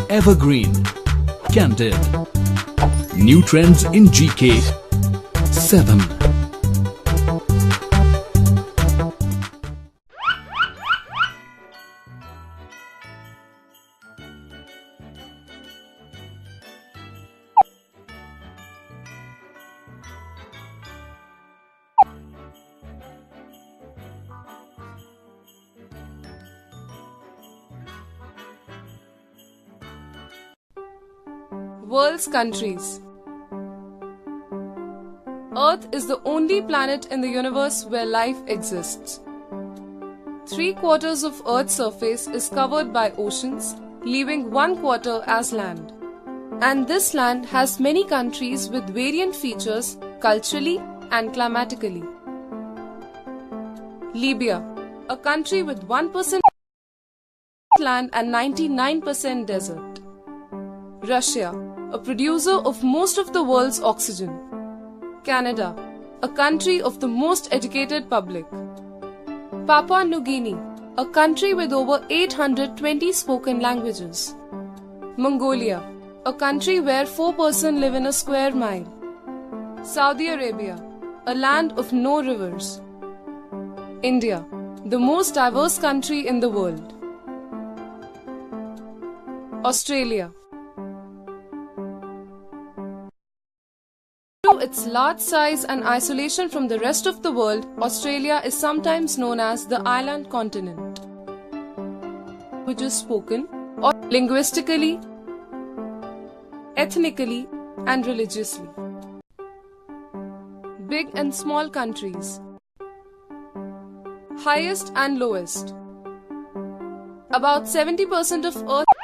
Evergreen, Candid. New trends in GK. 7. World's countries. Earth is the only planet in the universe where life exists. 3/4 of Earth's surface is covered by oceans, leaving 1/4 as land. And this land has many countries with variant features culturally and climatically. Libya, a country with 1% land and 99% desert. Russia, a producer of most of the world's oxygen. Canada, a country of the most educated public. Papua New Guinea, a country with over 820 spoken languages. Mongolia, a country where 4% live in a square mile. Saudi Arabia, a land of no rivers. India, the most diverse country in the world. Australia. Due to its large size and isolation from the rest of the world, Australia is sometimes known as the island continent. Languages spoken or linguistically, ethnically, and religiously. Big and small countries. Highest and lowest. About 70% of Earth